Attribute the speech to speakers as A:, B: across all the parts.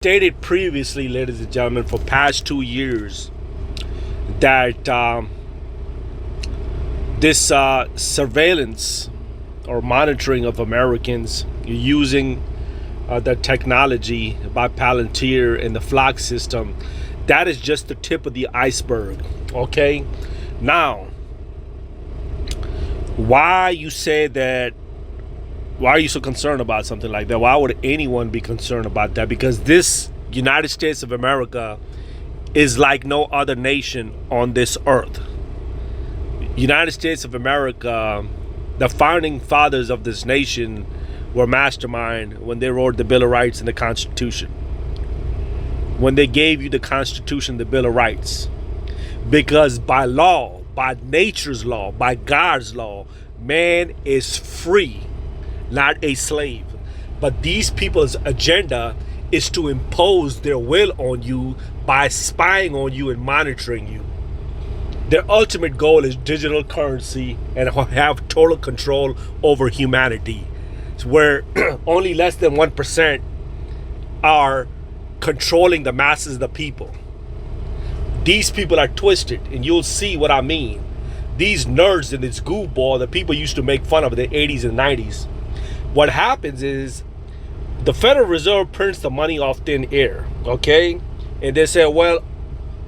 A: Stated previously, ladies and gentlemen, for past 2 years that this surveillance or monitoring of Americans using the technology by Palantir and the Flock system, that is just the tip of the iceberg. Okay, now why you say that? Why are you so concerned about something like that? Why would anyone be concerned about that? Because this United States of America is like no other nation on this earth. United States of America, the founding fathers of this nation were mastermind when they wrote the Bill of Rights and the Constitution. When they gave you the Constitution, the Bill of Rights. Because by law, by nature's law, by God's law, man is free, not a slave. But these people's agenda is to impose their will on you by spying on you and monitoring you. Their ultimate goal is digital currency and have total control over humanity. It's where only less than 1% are controlling the masses of the people. These people are twisted, and you'll see what I mean. These nerds and this goofball that people used to make fun of in the 80s and 90s. What happens is the Federal Reserve prints the money off thin air, okay? And they say, well,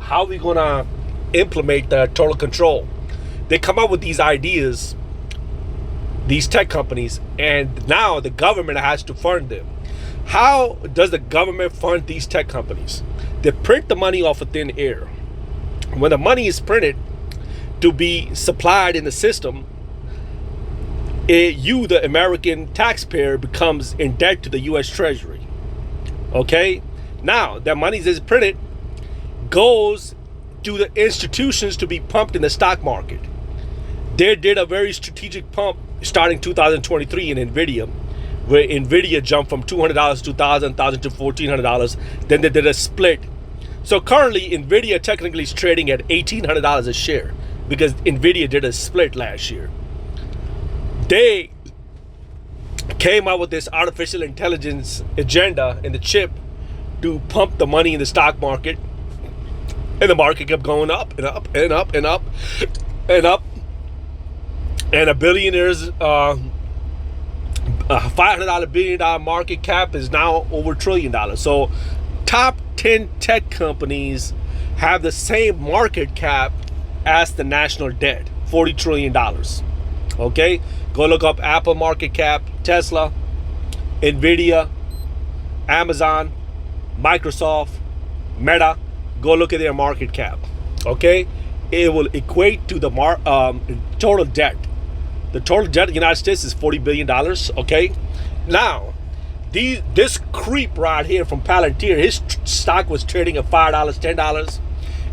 A: how are we going to implement the total control? They come up with these ideas, these tech companies, and now the government has to fund them. How does the government fund these tech companies? They print the money off of thin air. When the money is printed to be supplied in the system, you, the American taxpayer, becomes in debt to the U.S. Treasury. Okay? Now, that money is printed, goes to the institutions to be pumped in the stock market. They did a very strategic pump starting 2023 in NVIDIA, where NVIDIA jumped from $200 to $1,000 to $1,400. Then they did a split. So currently, NVIDIA technically is trading at $1,800 a share because NVIDIA did a split last year. They came out with this artificial intelligence agenda in the chip to pump the money in the stock market, and the market kept going up and up and up and up and up. And a billionaire's $500 billion market cap is now over $1 trillion. So top 10 tech companies have the same market cap as the national debt, $40 trillion. Okay, go look up Apple market cap, Tesla, NVIDIA, Amazon, Microsoft, Meta. Go look at their market cap. Okay, it will equate to the total debt. The total debt of the United States is $40 billion. Okay, now this creep right here from Palantir, his stock was trading at $5, $10.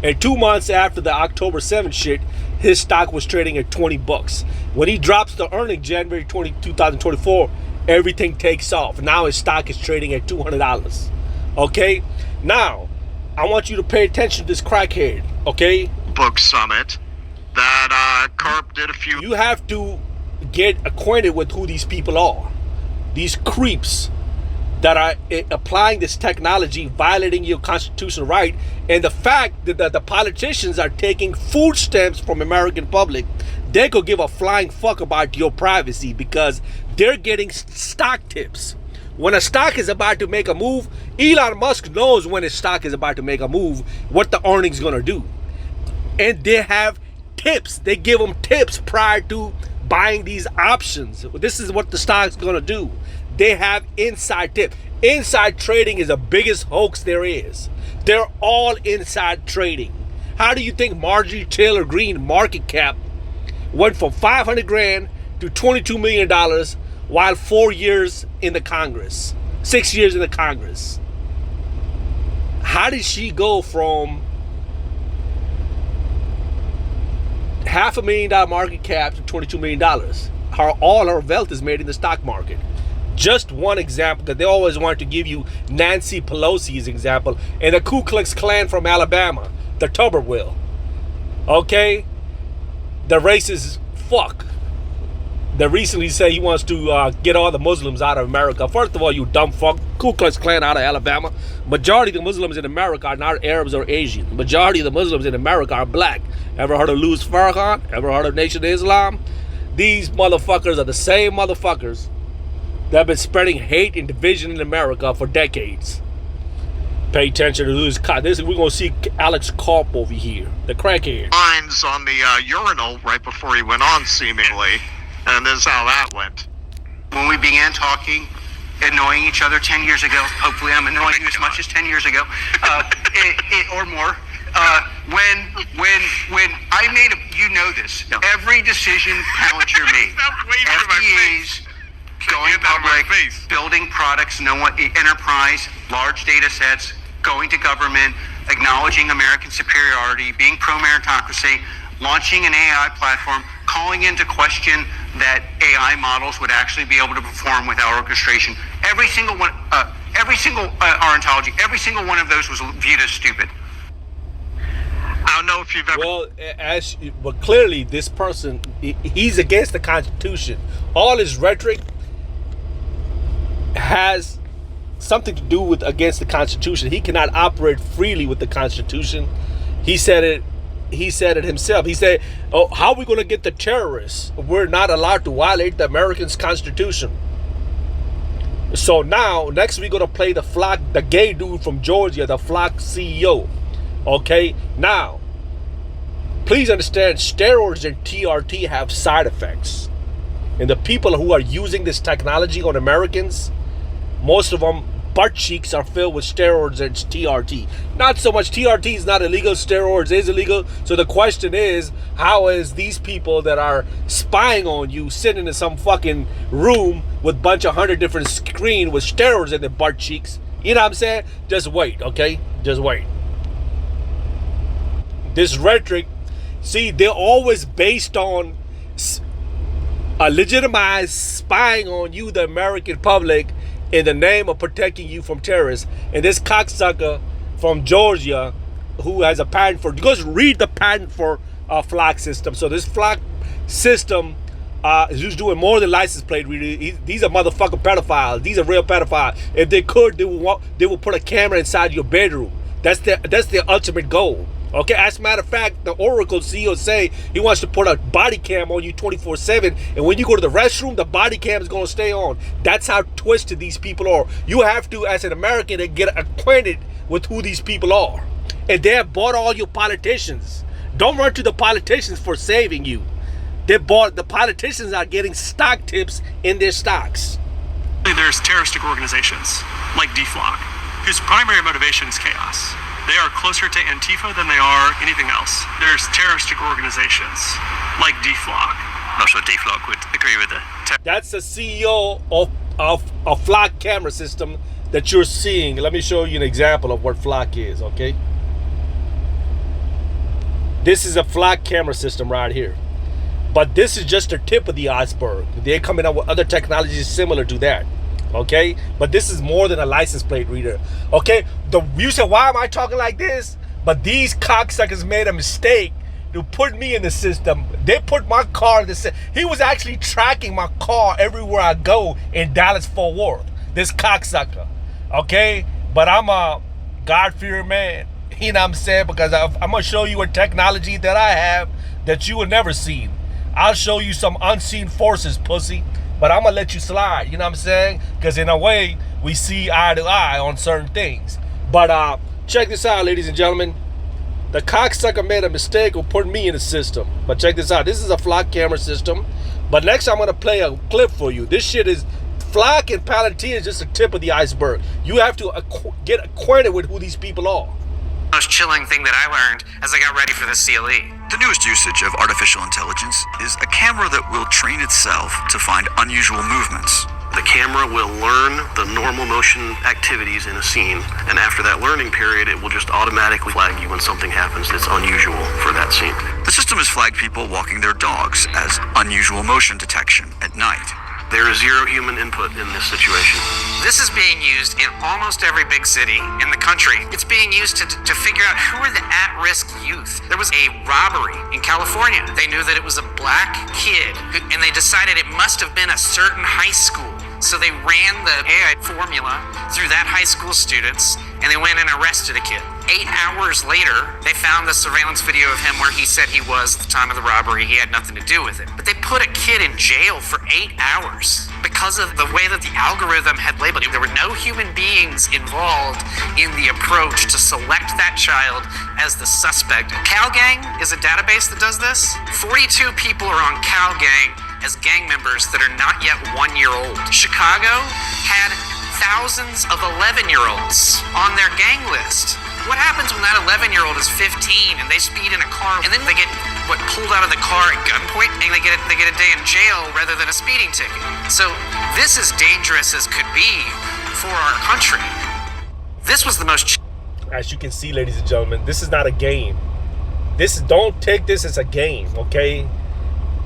A: And 2 months after the October 7th shit, his stock was trading at $20. When he drops the earnings January 20, 2024, everything takes off. Now his stock is trading at $200. Okay? Now, I want you to pay attention to this crackhead. Okay?
B: Book summit that Carp did a few.
A: You have to get acquainted with who these people are. These creeps that are applying this technology, violating your constitutional right, and the fact that the politicians are taking food stamps from American public, they could give a flying fuck about your privacy because they're getting stock tips. When a stock is about to make a move, Elon Musk knows when his stock is about to make a move, what the earnings gonna do. And they have tips. They give them tips prior to buying these options. This is what the stock's gonna do. They have inside tip. Inside trading is the biggest hoax there is. They're all inside trading. How do you think Marjorie Taylor Greene market cap went from 500 grand to $22 million while 4 years in the Congress, 6 years in the Congress? How did she go from $500,000 market cap to $22 million? All her wealth is made in the stock market. Just one example, that they always want to give you Nancy Pelosi's example, and the Ku Klux Klan from Alabama, the Tuberville. Okay? The racist fuck. that recently said he wants to get all the Muslims out of America. First of all, you dumb fuck, Ku Klux Klan out of Alabama. Majority of the Muslims in America are not Arabs or Asian. Majority of the Muslims in America are black. Ever heard of Louis Farrakhan? Ever heard of Nation of Islam? These motherfuckers are the same motherfuckers that have been spreading hate and division in America for decades. Pay attention to this. We're going to see Alex Karp over here, the crackhead.
B: Lines on the urinal right before he went on, seemingly. And this is how that went.
C: When we began talking, annoying each other 10 years ago, hopefully I'm annoying you as much as 10 years ago, or more. When I made you know this, every decision Palantir made, FDA's going public, building products, enterprise, large data sets, going to government, acknowledging American superiority, being pro-meritocracy, launching an AI platform, calling into question that AI models would actually be able to perform without orchestration. Every single one, our ontology, every single one of those was viewed as stupid.
B: I don't know if you've ever...
A: Well, but clearly this person, he's against the Constitution. All his rhetoric has something to do with against the Constitution. He cannot operate freely with the Constitution. He said it himself. He said, "Oh, how are we going to get the terrorists? We're not allowed to violate the American Constitution." So now, next we're going to play the gay dude from Georgia, the Flock CEO. Okay, now, please understand, steroids and TRT have side effects. And the people who are using this technology on Americans, most of them, butt cheeks are filled with steroids and TRT. Not so much TRT is not illegal, steroids is illegal. So the question is, how is these people that are spying on you sitting in some fucking room with a bunch of 100 different screens with steroids in their butt cheeks? You know what I'm saying? Just wait, okay? Just wait. This rhetoric, see, they're always based on a legitimized spying on you, the American public, in the name of protecting you from terrorists. And this cocksucker from Georgia who has a patent for, just read the patent for flock system. So this flock system is doing more than license plate reading. These are motherfucking pedophiles. These are real pedophiles. If they could, they would put a camera inside your bedroom. That's their ultimate goal. Okay, as a matter of fact, the Oracle CEO say he wants to put a body cam on you 24/7, and when you go to the restroom, the body cam is going to stay on. That's how twisted these people are. You have to, as an American, to get acquainted with who these people are. And they have bought all your politicians. Don't run to the politicians for saving you. The politicians are getting stock tips in their stocks.
D: There's terroristic organizations like DFLOC, whose primary motivation is chaos. They are closer to Antifa than they are anything else. There's terroristic organizations like DFLOC. I'm not sure DFLOC would agree with it.
A: That's the CEO of a flock camera system that you're seeing. Let me show you an example of what flock is, okay? This is a flock camera system right here. But this is just the tip of the iceberg. They're coming up with other technologies similar to that. Okay, but this is more than a license plate reader. Okay, you said, why am I talking like this? But these cocksuckers made a mistake to put me in the system. They put my car in the system. He was actually tracking my car everywhere I go in Dallas-Fort Worth. This cocksucker. Okay, but I'm a God-fearing man. You know what I'm saying? Because I'm gonna show you a technology that I have that you will never see. I'll show you some unseen forces, pussy. But I'm going to let you slide, you know what I'm saying? Because in a way, we see eye to eye on certain things. But check this out, ladies and gentlemen. The cocksucker made a mistake of putting me in the system. But check this out. This is a flock camera system. But next I'm going to play a clip for you. This shit is, flock and Palantir is just the tip of the iceberg. You have to get acquainted with who these people are.
C: Most chilling thing that I learned as I got ready for the CLE.
E: The newest usage of artificial intelligence is a camera that will train itself to find unusual movements.
F: The camera will learn the normal motion activities in a scene, and after that learning period, it will just automatically flag you when something happens that's unusual for that scene.
E: The system has flagged people walking their dogs as unusual motion detection at night.
F: There is zero human input in this situation.
C: This is being used in almost every big city in the country. It's being used to figure out who are the at-risk youth. There was a robbery in California. They knew that it was a black kid, and they decided it must have been a certain high school. So they ran the AI formula through that high school students, and they went and arrested a kid. 8 hours later, they found the surveillance video of him where he said he was at the time of the robbery. He had nothing to do with it. But they put a kid in jail for 8 hours because of the way that the algorithm had labeled it. There were no human beings involved in the approach to select that child as the suspect. CalGang is a database that does this. 42 people are on CalGang as gang members that are not yet 1 year old. Chicago had thousands of 11-year-olds on their gang list. What happens when that 11-year-old is 15 and they speed in a car and then they get pulled out of the car at gunpoint and they get a day in jail rather than a speeding ticket? So this is dangerous as could be for our country. This was the most.
A: As you can see, ladies and gentlemen, this is not a game. Don't take this as a game, okay?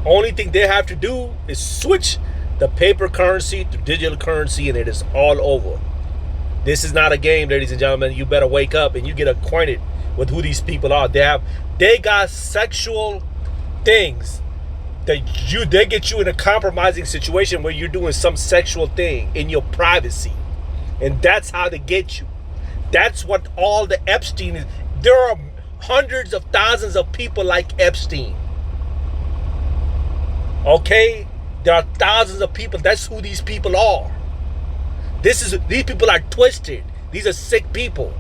A: Only thing they have to do is switch the paper currency to digital currency, and it is all over. This is not a game, ladies and gentlemen. You better wake up and you get acquainted with who these people are. They got sexual things that they get you in a compromising situation where you're doing some sexual thing in your privacy, and that's how they get you. That's what all the Epstein is. There are hundreds of thousands of people like Epstein. Okay, there are thousands of people. That's who these people are. These people are twisted. These are sick people.